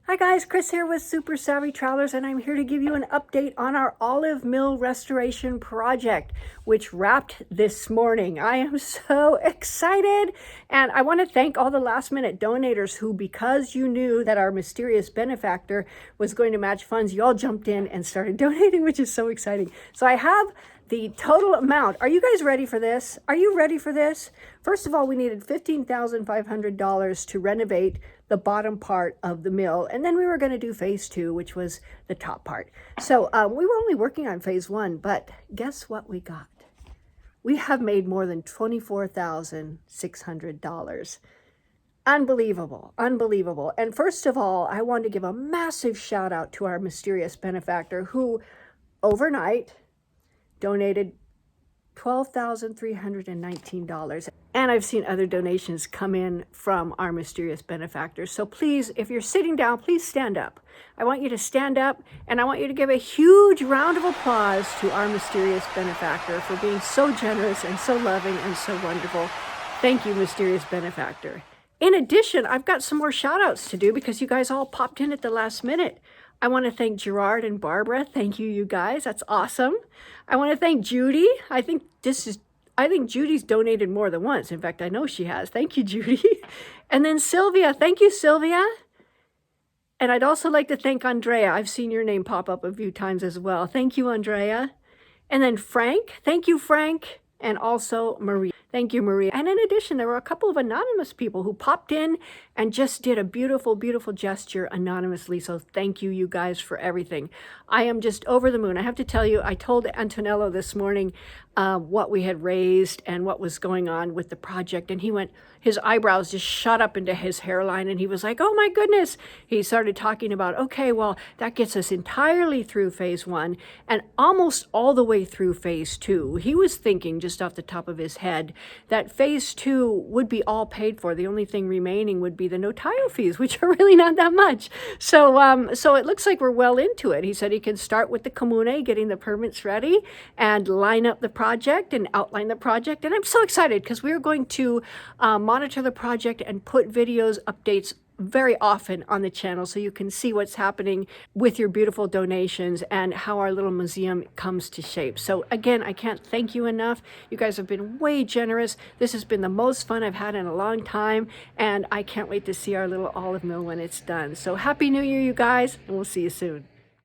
Hi guys, Chris here with Super Savvy Travelers, and I'm here to give you an update on our olive mill restoration project, which wrapped this morning. I am so excited, and I want to thank all the last minute donators who, because you knew that our mysterious benefactor was going to match funds, you all jumped in and started donating, which is so exciting. So I have the total amount. Are you guys ready for this? Are you ready for this? First of all, we needed $15,500 to renovate the bottom part of the mill, and then we were going to do phase 2, which was the top part. So we were only working on phase 1, but guess what we got? We have made more than $24,600. Unbelievable, unbelievable. And first of all, I want to give a massive shout out to our mysterious benefactor who overnight donated $12,319. And I've seen other donations come in from our mysterious benefactors. So please, if you're sitting down, please stand up. I want you to stand up, and I want you to give a huge round of applause to our mysterious benefactor for being so generous and so loving and so wonderful. Thank you, mysterious benefactor. In addition, I've got some more shout outs to do because you guys all popped in at the last minute. I want to thank Gerard and Barbara. Thank you, you guys. That's awesome. I want to thank Judy. I think Judy's donated more than once. In fact, I know she has. Thank you, Judy. And then Sylvia. Thank you, Sylvia. And I'd also like to thank Andrea. I've seen your name pop up a few times as well. Thank you, Andrea. And then Frank. Thank you, Frank. And also Maria. Thank you, Maria. And in addition, there were a couple of anonymous people who popped in and just did a beautiful, beautiful gesture anonymously. So thank you, you guys, for everything. I am just over the moon. I have to tell you, I told Antonello this morning what we had raised and what was going on with the project. And his eyebrows just shot up into his hairline. And he was like, oh my goodness. He started talking about, okay, well, that gets us entirely through phase 1 and almost all the way through phase 2. He was thinking just off the top of his head that phase 2 would be all paid for. The only thing remaining would be the notario fees, which are really not that much. So so it looks like we're well into it. He said he can start with the comune, getting the permits ready and line up the project and outline the project. And I'm so excited because we're going to monitor the project and put videos, updates very often on the channel so you can see what's happening with your beautiful donations and how our little museum comes to shape. So again, I can't thank you enough. You guys have been way generous. This has been the most fun I've had in a long time, and I can't wait to see our little olive mill when it's done. So happy New Year, you guys, and we'll see you soon.